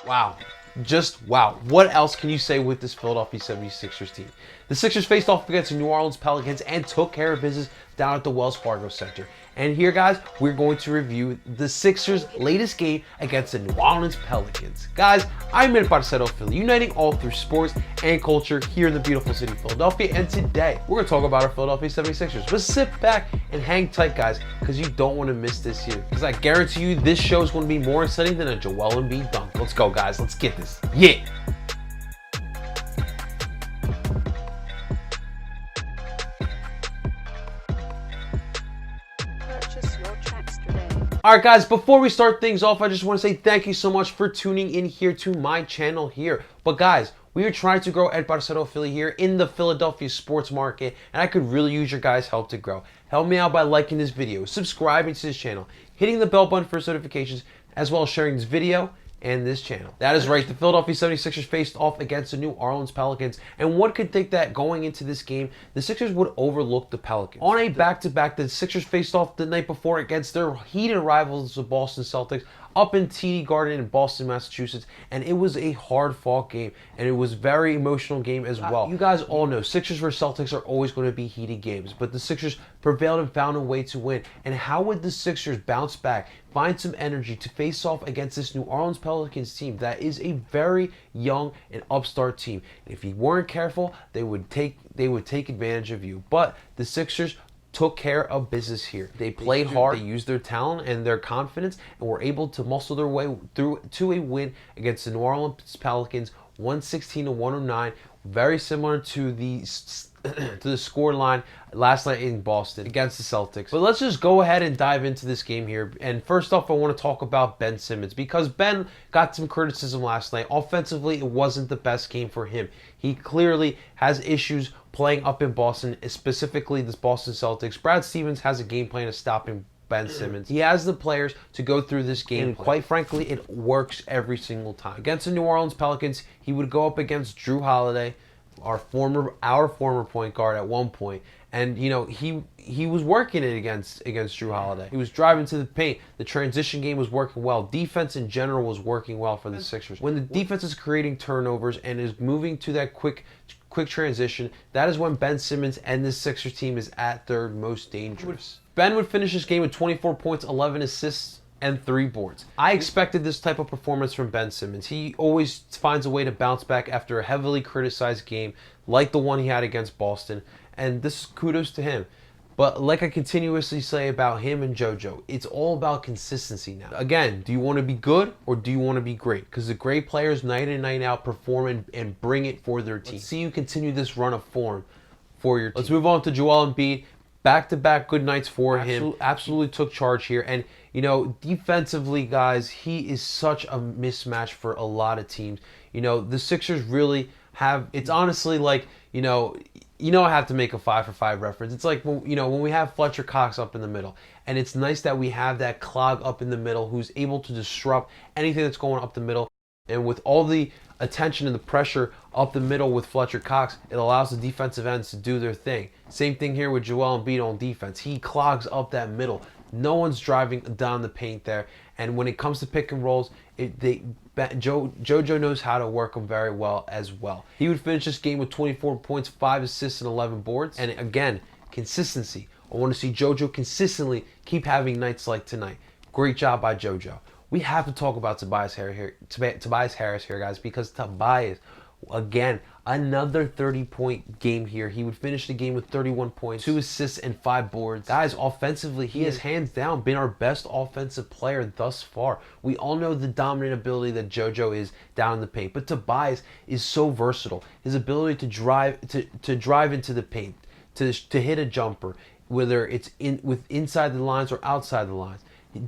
Wow. Just wow. What else can you say with this Philadelphia 76ers team? The Sixers faced off against the New Orleans Pelicans and took care of business down at the Wells Fargo Center. And here, guys, we're going to review the Sixers' latest game against the New Orleans Pelicans. Guys, I'm in Parceo Philly, uniting all through sports and culture here in the beautiful city of Philadelphia. And today, we're going to talk about our Philadelphia 76ers. But sit back and hang tight, guys, because you don't want to miss this here. Because I guarantee you, this show is going to be more exciting than a Joel Embiid dunk. Let's go, guys. Let's get this. Yeah. Alright guys, before we start things off, I just want to say thank you so much for tuning in here to my channel here. But guys, we are trying to grow at Parceo Philly here in the Philadelphia sports market, and I could really use your guys' help to grow. Help me out by liking this video, subscribing to this channel, hitting the bell button for notifications, as well as sharing this video and this channel. That is right, the Philadelphia 76ers faced off against the New Orleans Pelicans, and one could think that going into this game, the Sixers would overlook the Pelicans. On a back-to-back, the Sixers faced off the night before against their heated rivals, the Boston Celtics, up in TD Garden in Boston, Massachusetts, and it was a hard-fought game, and it was a very emotional game as well. You guys all know Sixers versus Celtics are always going to be heated games, but the Sixers prevailed and found a way to win. And how would the Sixers bounce back, find some energy to face off against this New Orleans Pelicans team that is a very young and upstart team? And if you weren't careful, they would take advantage of you. But the Sixers took care of business here. They played hard, they used their talent and their confidence, and were able to muscle their way through to a win against the New Orleans Pelicans, 116-109, very similar to the score line last night in Boston against the Celtics. But let's just go ahead and dive into this game here. And first off, I want to talk about Ben Simmons, because Ben got some criticism last night. Offensively, it wasn't the best game for him. He clearly has issues playing up in Boston, specifically this Boston Celtics. Brad Stevens has a game plan of stopping Ben Simmons. He has the players to go through this game, and quite frankly, it works every single time. Against the New Orleans Pelicans, he would go up against Drew Holiday, our former point guard at one point, and you know he was working it against Drew Holiday. He was driving to the paint. The transition game was working well. Defense in general was working well for the Sixers. When the defense is creating turnovers and is moving to that quick transition, that is when Ben Simmons and the Sixers team is at their most dangerous. Ben would finish this game with 24 points, 11 assists, and 3 boards. I expected this type of performance from Ben Simmons. He always finds a way to bounce back after a heavily criticized game like the one he had against Boston, and this is kudos to him. But like I continuously say about him and JoJo, it's all about consistency now. Again, do you want to be good or do you want to be great? Because the great players night in, night out perform and bring it for their team. Let's see you continue this run of form for your team. Let's move on to Joel Embiid. Back-to-back good nights for him. Absolutely took charge here. And, you know, defensively, guys, he is such a mismatch for a lot of teams. You know, the Sixers really have, it's honestly like, you know, I have to make a 5-for-5 reference. It's like, you know, when we have Fletcher Cox up in the middle, and it's nice that we have that clog up in the middle who's able to disrupt anything that's going up the middle. And with all the attention and the pressure up the middle with Fletcher Cox, it allows the defensive ends to do their thing. Same thing here with Joel Embiid on defense. He clogs up that middle. No one's driving down the paint there. And when it comes to pick and rolls, JoJo knows how to work them very well as well. He would finish this game with 24 points, 5 assists, and 11 boards. And again, consistency. I want to see JoJo consistently keep having nights like tonight. Great job by JoJo. We have to talk about Tobias Harris here, guys, because Tobias, again, another 30-point game here. He would finish the game with 31 points, 2 assists, and 5 boards. Guys, offensively, he has hands down been our best offensive player thus far. We all know the dominant ability that JoJo is down in the paint, but Tobias is so versatile. His ability to drive into the paint, to hit a jumper, whether it's inside the lines or outside the lines.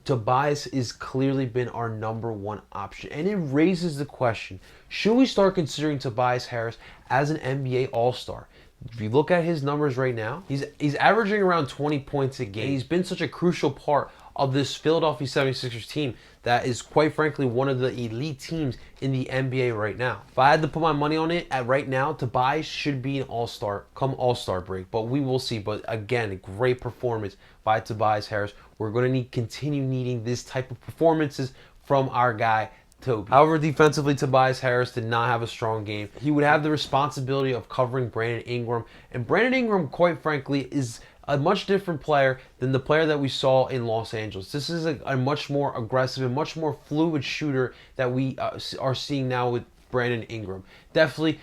Tobias has clearly been our #1 option. And it raises the question, should we start considering Tobias Harris as an NBA All-Star? If you look at his numbers right now, he's averaging around 20 points a game. He's been such a crucial part of this Philadelphia 76ers team that is, quite frankly, one of the elite teams in the NBA right now. If I had to put my money on it at right now, Tobias should be an All-Star come All-Star break, but we will see. But again, a great performance by Tobias Harris. We're going to continue needing this type of performances from our guy Toby. However, defensively, Tobias Harris did not have a strong game. He would have the responsibility of covering Brandon Ingram, and Brandon Ingram, quite frankly, is a much different player than the player that we saw in Los Angeles. This is a much more aggressive and much more fluid shooter that we are seeing now with Brandon Ingram. Definitely,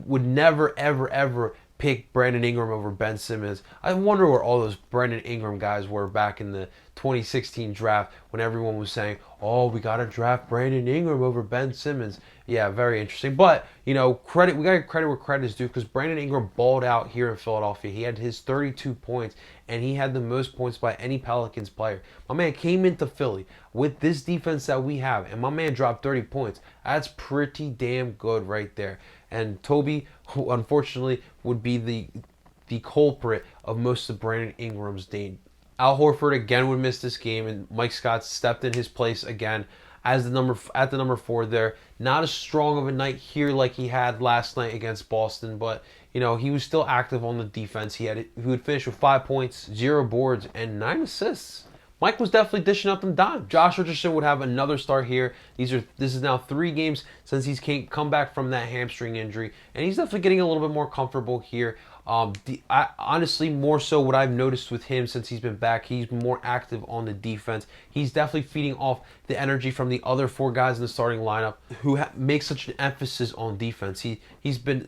would never, ever, ever pick Brandon Ingram over Ben Simmons. I wonder where all those Brandon Ingram guys were back in the 2016 draft when everyone was saying, oh, we got to draft Brandon Ingram over Ben Simmons. Yeah, very interesting. But, we got to credit where credit is due because Brandon Ingram balled out here in Philadelphia. He had his 32 points, and he had the most points by any Pelicans player. My man came into Philly with this defense that we have, and my man dropped 30 points. That's pretty damn good right there. And Toby, who unfortunately would be the culprit of most of Brandon Ingram's day. Al Horford again would miss this game, and Mike Scott stepped in his place again as the number 4 there. Not as strong of a night here like he had last night against Boston, but he was still active on the defense. He would finish with 5 points, 0 boards, and 9 assists. Mike was definitely dishing up them dimes. Josh Richardson would have another start here. This is now 3 games since he's come back from that hamstring injury, and he's definitely getting a little bit more comfortable here. Honestly, more so what I've noticed with him since he's been back, he's been more active on the defense. He's definitely feeding off the energy from the other 4 guys in the starting lineup who make such an emphasis on defense. He's been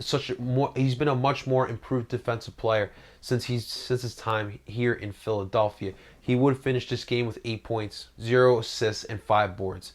a much more improved defensive player since his time here in Philadelphia. He would finish this game with 8 points, 0 assists, and 5 boards.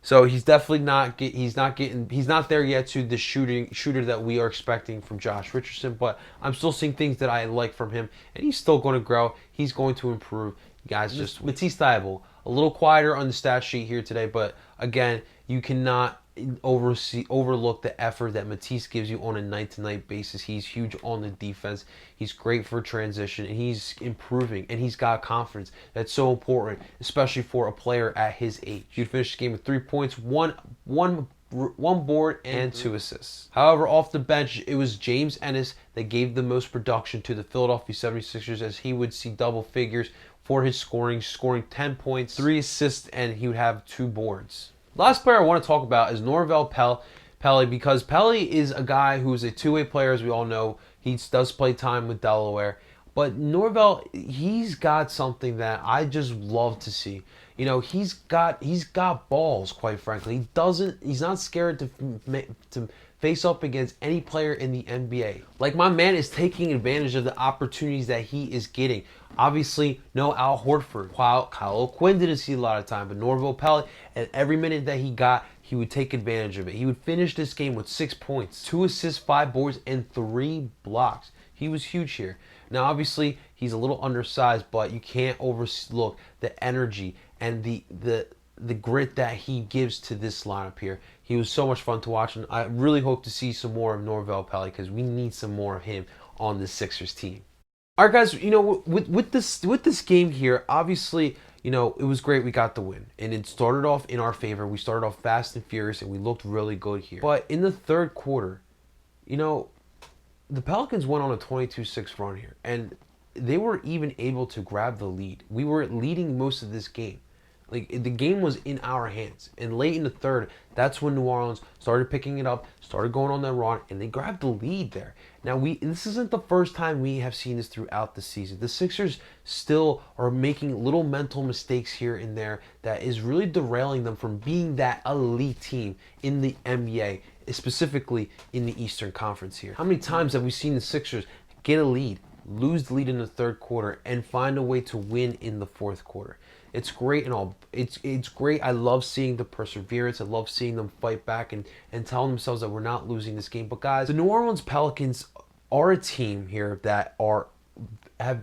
So he's definitely not there yet to the shooter that we are expecting from Josh Richardson, but I'm still seeing things that I like from him, and he's still going to grow. He's going to improve. Guys, just Matisse Thybulle, a little quieter on the stat sheet here today, but again, you cannot overlook the effort that Matisse gives you on a night-to-night basis. He's huge on the defense. He's great for transition, and he's improving, and he's got confidence. That's so important, especially for a player at his age. He'd finish the game with 3 points, one board, and 2 assists. However, off the bench, it was James Ennis that gave the most production to the Philadelphia 76ers, as he would see double figures for his scoring 10 points, 3 assists, and he would have 2 boards. Last player I want to talk about is Norvel Pelly, because Pelly is a guy who's a two-way player, as we all know. He does play time with Delaware. But Norvel, he's got something that I just love to see. He's got balls, quite frankly. He's not scared to face up against any player in the NBA. Like, my man is taking advantage of the opportunities that he is getting. Obviously, no Al Horford. While Kyle Quinn didn't see a lot of time, but Norvel Pelly, at every minute that he got, he would take advantage of it. He would finish this game with 6 points, 2 assists, 5 boards, and 3 blocks. He was huge here. Now, obviously, he's a little undersized, but you can't overlook the energy and the grit that he gives to this lineup here. He was so much fun to watch, and I really hope to see some more of Norvel Pelly because we need some more of him on the Sixers team. All right, guys, with this game here, obviously, it was great we got the win, and it started off in our favor. We started off fast and furious, and we looked really good here. But in the third quarter, the Pelicans went on a 22-6 run here, and they were even able to grab the lead. We were leading most of this game. Like, the game was in our hands. And late in the third, that's when New Orleans started picking it up, started going on that run, and they grabbed the lead there. Now, this isn't the first time we have seen this throughout the season. The Sixers still are making little mental mistakes here and there that is really derailing them from being that elite team in the NBA, specifically in the Eastern Conference here. How many times have we seen the Sixers get a lead, lose the lead in the third quarter, and find a way to win in the fourth quarter? It's great and all. It's great. I love seeing the perseverance. I love seeing them fight back and tell themselves that we're not losing this game. But guys, the New Orleans Pelicans are a team here that have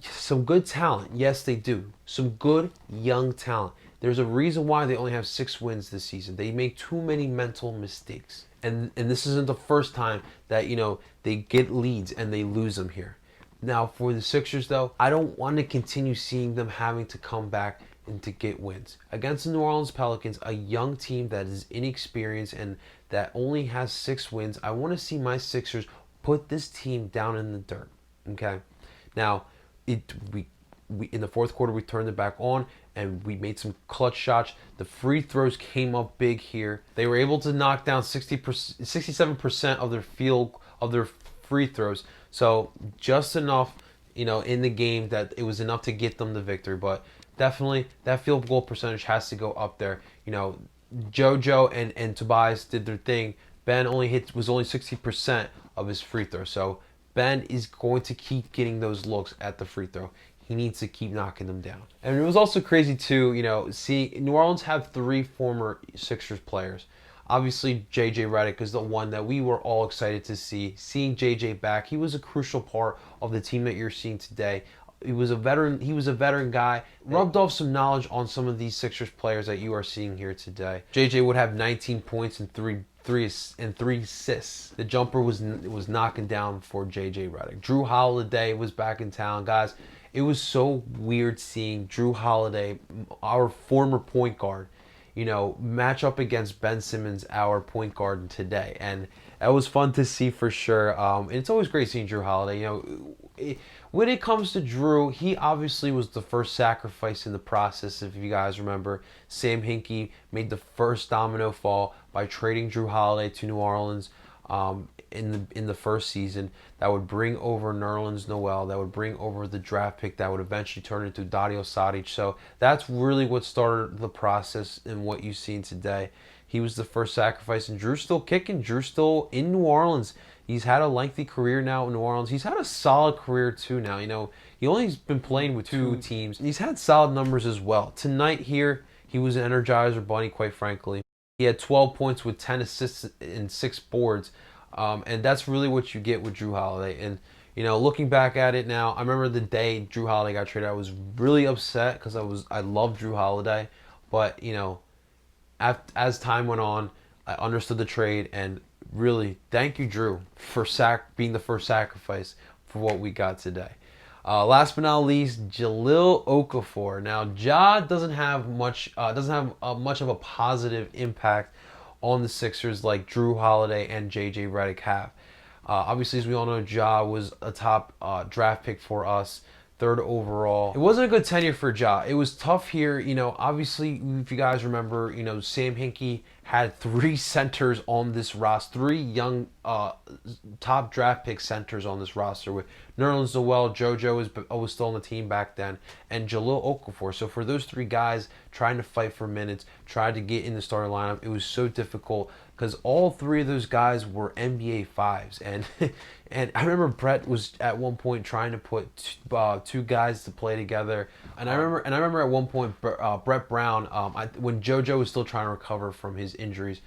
some good talent. Yes, they do. Some good young talent. There's a reason why they only have 6 wins this season. They make too many mental mistakes. And this isn't the first time that, they get leads and they lose them here. Now, for the Sixers, though, I don't want to continue seeing them having to come back and to get wins. Against the New Orleans Pelicans, a young team that is inexperienced and that only has 6 wins, I want to see my Sixers put this team down in the dirt, okay? Now, we in the fourth quarter, we turned it back on, and we made some clutch shots. The free throws came up big here. They were able to knock down 67% of their free throws. So just enough, in the game that it was enough to get them the victory. But definitely that field goal percentage has to go up there. JoJo and Tobias did their thing. Ben was only 60% of his free throw. So Ben is going to keep getting those looks at the free throw. He needs to keep knocking them down. And it was also crazy too, see New Orleans have 3 former Sixers players. Obviously, JJ Redick is the one that we were all excited to see. Seeing JJ back, he was a crucial part of the team that you're seeing today. He was a veteran guy. Rubbed off some knowledge on some of these Sixers players that you are seeing here today. JJ would have 19 points and three assists. The jumper was knocking down for JJ Redick. Drew Holiday was back in town, guys. It was so weird seeing Drew Holiday, our former point guard, match up against Ben Simmons, our point guard today, and that was fun to see for sure. And it's always great seeing Drew Holiday. When it comes to Drew, he obviously was the first sacrifice in the process. If you guys remember, Sam Hinkie made the first domino fall by trading Drew Holiday to New Orleans in the first season. That would bring over Nerlens Noel. That would bring over the draft pick that would eventually turn into Dario Saric. So that's really what started the process and what you've seen today. He was the first sacrifice, and Drew's still kicking. Drew's still in New Orleans. He's had a lengthy career now in New Orleans. He's had a solid career too now. He only's been playing with 2 teams. He's had solid numbers as well. Tonight here, he was an Energizer Bunny, quite frankly. He had 12 points with 10 assists and 6 boards. And that's really what you get with Drew Holiday. And, looking back at it now, I remember the day Drew Holiday got traded, I was really upset because I loved Drew Holiday. But, as time went on, I understood the trade, and really, thank you, Drew, for being the first sacrifice for what we got today. Last but not least, Jahlil Okafor. Now, Ja doesn't have much of a positive impact on the Sixers like Drew Holiday and JJ Redick have. Obviously, as we all know, Ja was a top draft pick for us, 3rd overall. It wasn't a good tenure for Ja. It was tough here. Obviously, if you guys remember, Sam Hinkie had 3 centers on this roster, 3 young top draft pick centers on this roster with Nerlens Noel, JoJo was still on the team back then, and Jahlil Okafor. So for those 3 guys trying to fight for minutes, tried to get in the starting lineup, it was so difficult because all 3 of those guys were NBA 5s. And I remember Brett was at one point trying to put 2 guys to play together. And I remember at one point Brett Brown, when JoJo was still trying to recover from his injuries,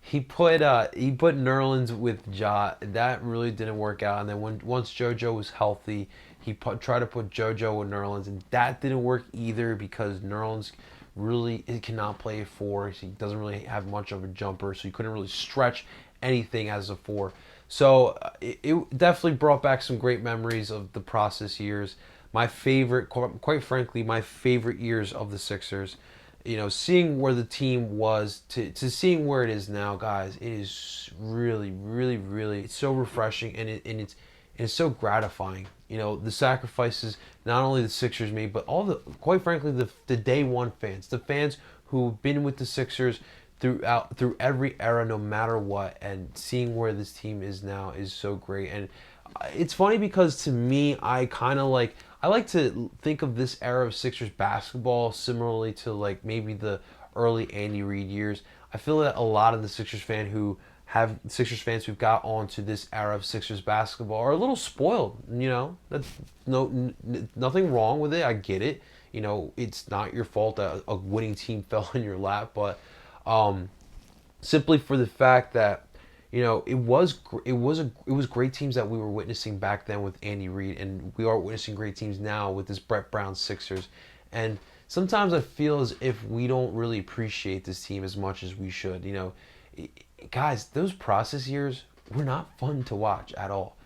he put Nerlens with Ja. That really didn't work out. And then once JoJo was healthy, he tried to put JoJo with Nerlens, and that didn't work either because Nerlens really cannot play a 4. He doesn't really have much of a jumper, so he couldn't really stretch anything as a 4. So it definitely brought back some great memories of the process years. My favorite, quite frankly, my favorite years of the Sixers. Seeing where the team was to seeing where it is now, guys, it is really, really, really, it's so refreshing, and it's so gratifying. The sacrifices not only the Sixers made, but quite frankly, the day one fans, the fans who've been with the Sixers through every era, no matter what, and seeing where this team is now is so great. And it's funny because to me, I like to think of this era of Sixers basketball similarly to like maybe the early Andy Reid years. I feel that a lot of the Sixers fans who've got onto this era of Sixers basketball are a little spoiled. That's nothing wrong with it. I get it. It's not your fault that a winning team fell in your lap, but simply for the fact that it was great teams that we were witnessing back then with Andy Reid, and we are witnessing great teams now with this Brett Brown Sixers. And sometimes I feel as if we don't really appreciate this team as much as we should. Guys, those process years were not fun to watch at all.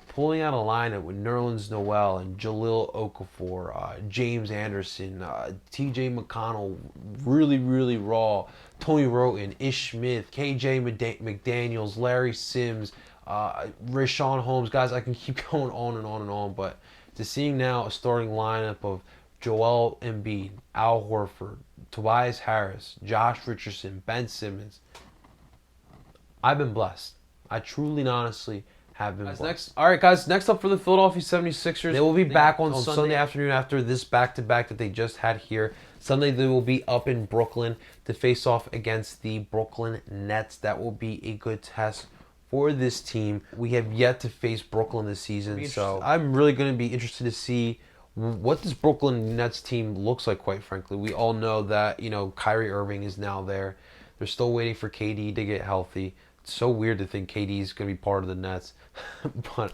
Pulling out a lineup with Nerlens Noel and Jahlil Okafor, James Anderson, T.J. McConnell, really, really raw, Tony Roten, Ish Smith, K.J. McDaniels, Larry Sims, Richaun Holmes. Guys, I can keep going on and on and on, but to seeing now a starting lineup of Joel Embiid, Al Horford, Tobias Harris, Josh Richardson, Ben Simmons. I've been blessed. I truly and honestly have been blessed. All right, guys, next up for the Philadelphia 76ers. They will be back on Sunday afternoon after this back-to-back that they just had here. Sunday, they will be up in Brooklyn to face off against the Brooklyn Nets. That will be a good test for this team. We have yet to face Brooklyn this season, so I'm really going to be interested to see what this Brooklyn Nets team looks like, quite frankly. We all know that, Kyrie Irving is now there. They're still waiting for KD to get healthy. It's so weird to think KD is going to be part of the Nets. but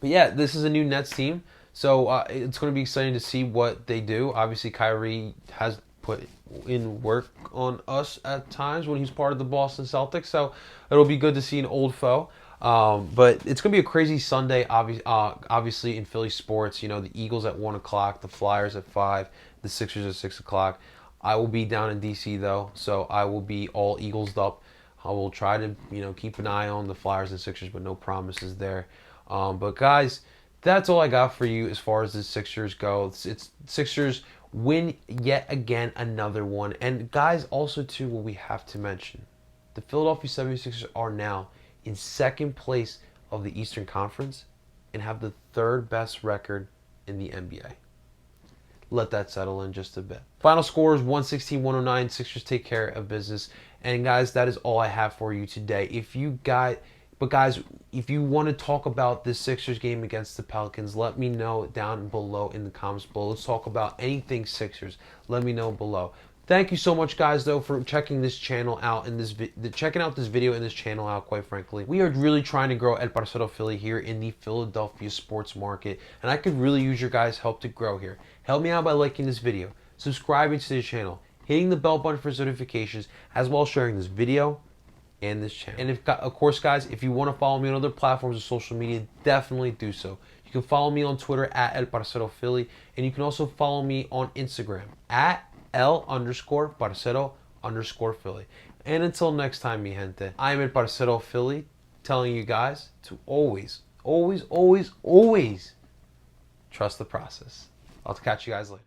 yeah, this is a new Nets team. So it's going to be exciting to see what they do. Obviously, Kyrie has put in work on us at times when he's part of the Boston Celtics. So it'll be good to see an old foe. But it's going to be a crazy Sunday, obviously, in Philly sports. The Eagles at 1 o'clock, the Flyers at 5, the Sixers at 6 o'clock. I will be down in D.C., though, so I will be all Eagles'd up. I will try to, keep an eye on the Flyers and Sixers, but no promises there. But, guys, that's all I got for you as far as the Sixers go. It's Sixers win yet again another one. And, guys, also, too, what we have to mention, the Philadelphia 76ers are now in second place of the Eastern Conference and have the third best record in the NBA. Let that settle in just a bit. Final score is 116-109. Sixers take care of business. And guys, that is all I have for you today. But guys, if you want to talk about this Sixers game against the Pelicans, let me know down below in the comments below. Let's talk about anything Sixers. Let me know below. Thank you so much, guys, though, for checking this channel out and checking out this video and this channel out, quite frankly. We are really trying to grow El Parceo Philly here in the Philadelphia sports market, and I could really use your guys' help to grow here. Help me out by liking this video, subscribing to this channel, hitting the bell button for notifications, as well as sharing this video and this channel. And of course, guys, if you want to follow me on other platforms of social media, definitely do so. You can follow me on Twitter at El Parceo Philly, and you can also follow me on Instagram at L_Parcero_Philly. And until next time, mi gente, I'm El Parcero Philly, telling you guys to always, always, always, always trust the process. I'll catch you guys later.